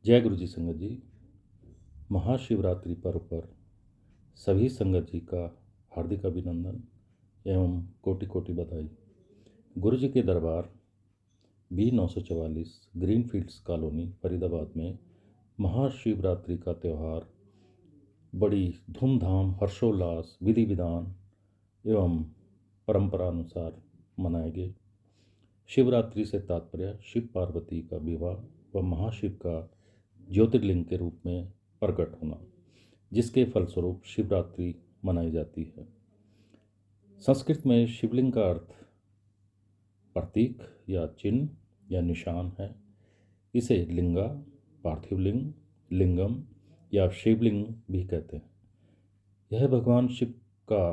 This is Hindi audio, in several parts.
जय गुरु जी संगत जी। महाशिवरात्रि पर्व पर सभी संगत जी का हार्दिक अभिनंदन एवं कोटि कोटि बधाई। गुरु जी के दरबार B 944 ग्रीनफील्ड्स कॉलोनी फरीदाबाद में महाशिवरात्रि का त्यौहार बड़ी धूमधाम हर्षोल्लास विधि विधान एवं परंपरा अनुसार मनाए गए। शिवरात्रि से तात्पर्य शिव पार्वती का विवाह व महाशिव का ज्योतिर्लिंग के रूप में प्रकट होना, जिसके फलस्वरूप शिवरात्रि मनाई जाती है। संस्कृत में शिवलिंग का अर्थ प्रतीक या चिन्ह या निशान है। इसे लिंगा, पार्थिव लिंग, लिंगम या शिवलिंग भी कहते हैं। यह भगवान शिव का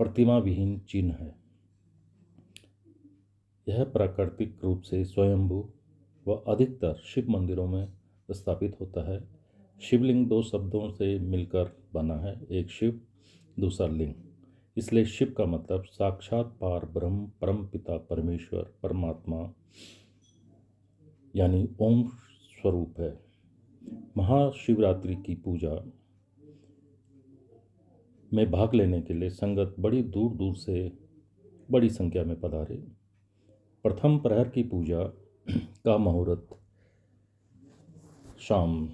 प्रतिमा विहीन चिन्ह है। यह प्राकृतिक रूप से स्वयंभू व अधिकतर शिव मंदिरों में स्थापित होता है। शिवलिंग दो शब्दों से मिलकर बना है, एक शिव दूसरा लिंग। इसलिए शिव का मतलब साक्षात पार ब्रह्म, परम पिता परमेश्वर परमात्मा यानी ओम स्वरूप है। महाशिवरात्रि की पूजा में भाग लेने के लिए संगत बड़ी दूर दूर से बड़ी संख्या में पधारे। प्रथम प्रहर की पूजा का मुहूर्त शाम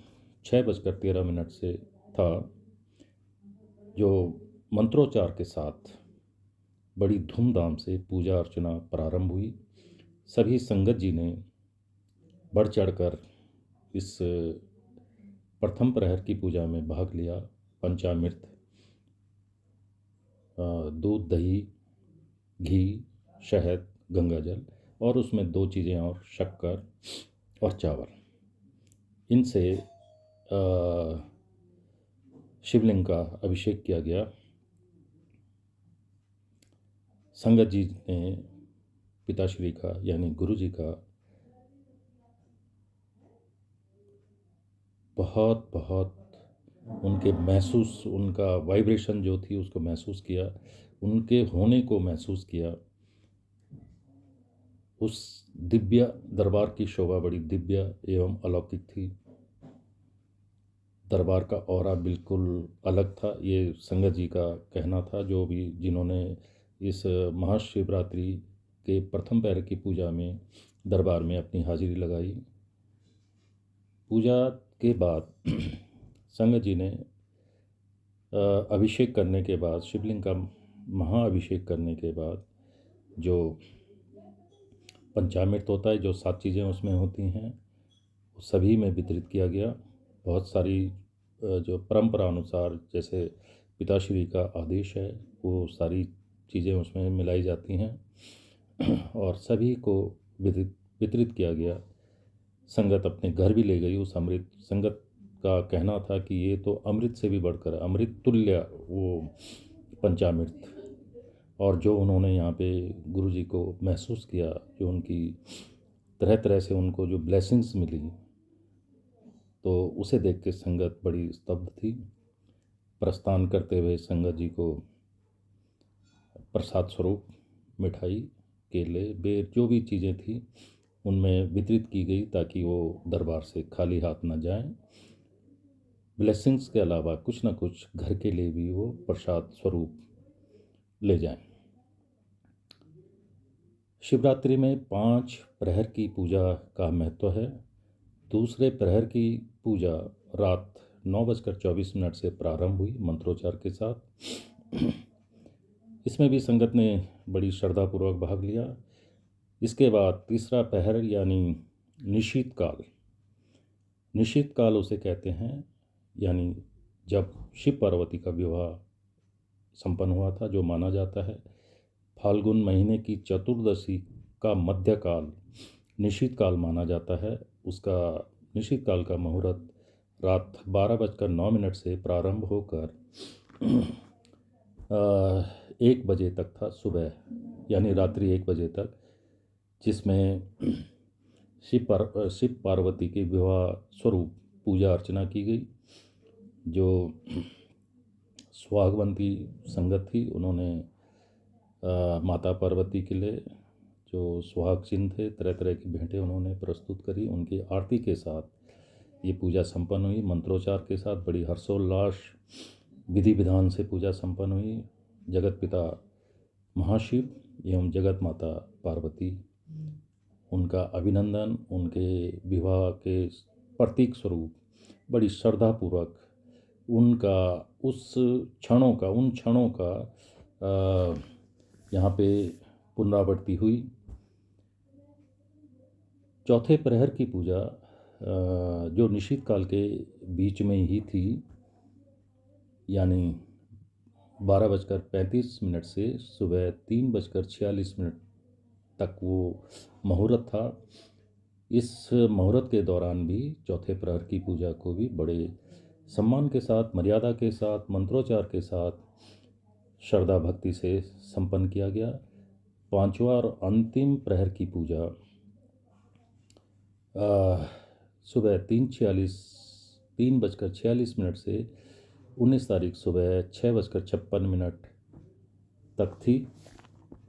6:13 से था, जो मंत्रोच्चार के साथ बड़ी धूमधाम से पूजा अर्चना प्रारंभ हुई। सभी संगत जी ने बढ़ चढ़कर इस प्रथम प्रहर की पूजा में भाग लिया। पंचामृत, दूध, दही, घी, शहद, गंगाजल और उसमें दो चीज़ें और शक्कर और चावल, इनसे शिवलिंग का अभिषेक किया गया। संगत जी ने पिताश्री का यानी गुरु जी का बहुत बहुत उनका वाइब्रेशन जो थी उसको महसूस किया, उनके होने को महसूस किया। उस दिव्य दरबार की शोभा बड़ी दिव्य एवं अलौकिक थी। दरबार का ऑरा बिल्कुल अलग था। ये संगत जी का कहना था, जो भी जिन्होंने इस महाशिवरात्रि के प्रथम पहर की पूजा में दरबार में अपनी हाजिरी लगाई। पूजा के बाद संगत जी ने अभिषेक करने के बाद, शिवलिंग का महाअभिषेक करने के बाद, जो पंचामृत होता है, जो 7 चीज़ें उसमें होती हैं, वो सभी में वितरित किया गया। बहुत सारी जो परंपरा अनुसार, जैसे पिताश्री का आदेश है, वो सारी चीज़ें उसमें मिलाई जाती हैं और सभी को वितरित किया गया। संगत अपने घर भी ले गई उस अमृत। संगत का कहना था कि ये तो अमृत से भी बढ़कर अमृत तुल्य वो पंचामृत, और जो उन्होंने यहाँ पे गुरु जी को महसूस किया, जो उनकी तरह तरह से उनको जो ब्लेसिंग्स मिली, तो उसे देख के संगत बड़ी स्तब्ध थी। प्रस्थान करते हुए संगत जी को प्रसाद स्वरूप मिठाई, केले, बेर, जो भी चीज़ें थी उनमें वितरित की गई, ताकि वो दरबार से खाली हाथ न जाएं। ब्लेसिंग्स के अलावा कुछ न कुछ घर के लिए भी वो प्रसाद स्वरूप ले जाएं। शिवरात्रि में 5 प्रहर की पूजा का महत्व है। दूसरे प्रहर की पूजा रात 9:24 से प्रारंभ हुई मंत्रोच्चार के साथ। इसमें भी संगत ने बड़ी श्रद्धापूर्वक भाग लिया। इसके बाद तीसरा प्रहर यानी निशीत काल, निशीत काल उसे कहते हैं, यानी जब शिव पार्वती का विवाह संपन्न हुआ था, जो माना जाता है फाल्गुन महीने की चतुर्दशी का मध्यकाल निशीत काल माना जाता है। उसका निशीत काल का मुहूर्त रात 12:09 से प्रारंभ होकर 1 बजे तक था, सुबह यानी रात्रि 1 बजे तक, जिसमें शिव पार्वती के विवाह स्वरूप पूजा अर्चना की गई। जो सुहागवंती संगत थी, उन्होंने माता पार्वती के लिए जो सुहाग चिन्ह थे, तरह तरह की भेंटें उन्होंने प्रस्तुत करी। उनकी आरती के साथ ये पूजा संपन्न हुई। मंत्रोच्चार के साथ बड़ी हर्षोल्लास विधि विधान से पूजा संपन्न हुई। जगत पिता महाशिव एवं जगत माता पार्वती, उनका अभिनंदन, उनके विवाह के प्रतीक स्वरूप बड़ी श्रद्धापूर्वक उनका उन क्षणों का यहाँ पे पुनरावृत्ति हुई। चौथे प्रहर की पूजा जो निश्चित काल के बीच में ही थी, यानी 12:35 से सुबह 3:46 तक वो मुहूर्त था। इस मुहूर्त के दौरान भी चौथे प्रहर की पूजा को भी बड़े सम्मान के साथ, मर्यादा के साथ, मंत्रोच्चार के साथ, श्रद्धा भक्ति से संपन्न किया गया। पांचवा और अंतिम प्रहर की पूजा सुबह 3:46 से 19 तारीख सुबह 6:56 तक थी।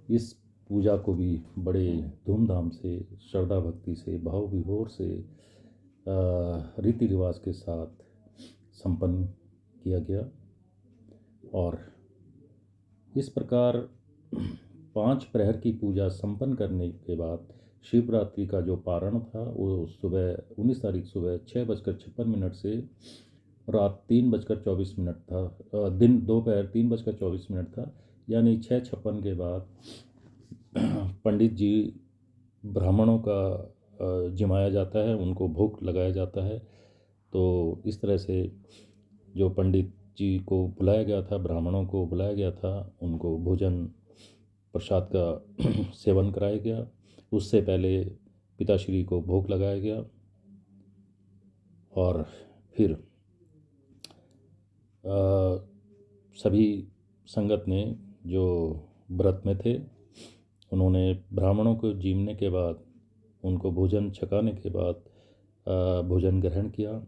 इस पूजा को भी बड़े धूमधाम से, श्रद्धा भक्ति से, भाव विभोर से, रीति रिवाज के साथ संपन्न किया गया। और इस प्रकार 5 प्रहर की पूजा संपन्न करने के बाद शिवरात्रि का जो पारण था वो सुबह 19 तारीख सुबह 6:56 से रात 3:24 था। दोपहर 3:24 था। यानी 6:56 के बाद पंडित जी ब्राह्मणों का जिमाया जाता है, उनको भोग लगाया जाता है। तो इस तरह से जो पंडित जी को बुलाया गया था, ब्राह्मणों को बुलाया गया था, उनको भोजन प्रसाद का सेवन कराया गया। उससे पहले पिताश्री को भोग लगाया गया और फिर सभी संगत ने जो व्रत में थे उन्होंने ब्राह्मणों को जीमने के बाद, उनको भोजन छकाने के बाद भोजन ग्रहण किया।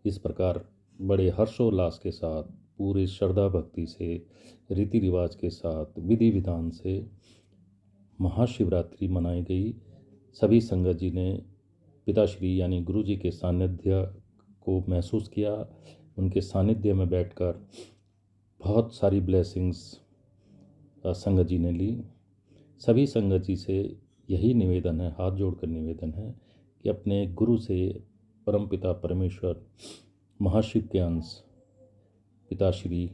इस प्रकार बड़े हर्षोल्लास के साथ, पूरी श्रद्धा भक्ति से, रीति रिवाज के साथ, विधि विधान से महाशिवरात्रि मनाई गई। सभी संगत जी ने पिताश्री यानी गुरु जी के सानिध्य को महसूस किया। उनके सानिध्य में बैठकर बहुत सारी ब्लेसिंग्स संगत जी ने ली। सभी संगत जी से यही निवेदन है, हाथ जोड़कर निवेदन है कि अपने गुरु से, परमपिता परमेश्वर महाशिव के अंश पिताश्री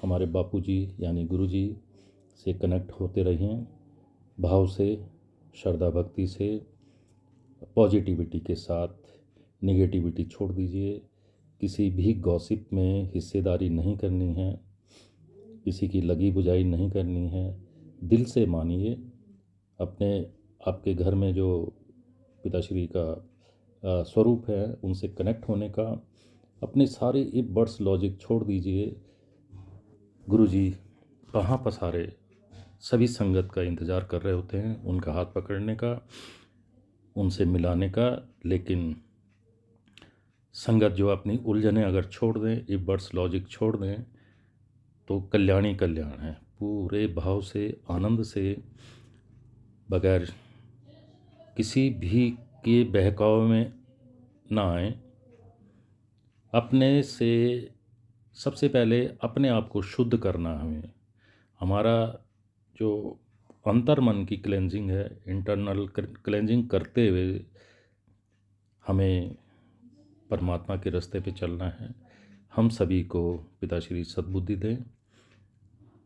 हमारे बापूजी यानी गुरुजी से कनेक्ट होते रहें। भाव से, श्रद्धा भक्ति से, पॉजिटिविटी के साथ। नेगेटिविटी छोड़ दीजिए। किसी भी गॉसिप में हिस्सेदारी नहीं करनी है, किसी की लगी बुझाई नहीं करनी है। दिल से मानिए। आपके घर में जो पिताश्री का स्वरूप है उनसे कनेक्ट होने का। अपने सारे इफ बर्ड्स लॉजिक छोड़ दीजिए। गुरुजी कहाँ पसारे, सभी संगत का इंतज़ार कर रहे होते हैं, उनका हाथ पकड़ने का, उनसे मिलाने का। लेकिन संगत जो अपनी उलझने अगर छोड़ दें, इफ बर्ड्स लॉजिक छोड़ दें, तो कल्याण ही कल्याण है। पूरे भाव से, आनंद से, बगैर किसी भी के बहकाव में ना आए। अपने से सबसे पहले अपने आप को शुद्ध करना हमें। हमारा जो अंतर मन की क्लेंजिंग है, इंटरनल क्लेंजिंग करते हुए हमें परमात्मा के रास्ते पे चलना है। हम सभी को पिताश्री सद्बुद्धि दें।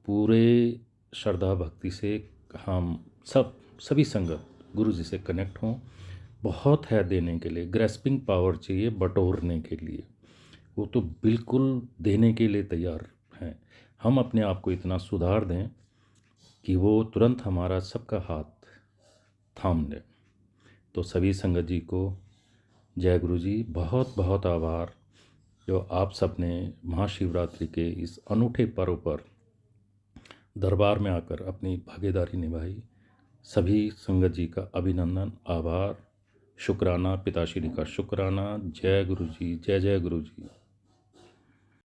पूरे श्रद्धा भक्ति से हम सभी संगत गुरु जी से कनेक्ट हों। बहुत है देने के लिए, ग्रेस्पिंग पावर चाहिए बटोरने के लिए। वो तो बिल्कुल देने के लिए तैयार हैं। हम अपने आप को इतना सुधार दें कि वो तुरंत हमारा सबका हाथ थाम ले। तो सभी संगत जी को जय गुरु जी। बहुत बहुत आभार जो आप सब ने महाशिवरात्रि के इस अनूठे पर्व पर दरबार में आकर अपनी भागीदारी निभाई। सभी संगत जी का अभिनंदन, आभार, शुक्राना, पिताश्री का शुक्राना। जय गुरु जी, जय जय गुरु जी।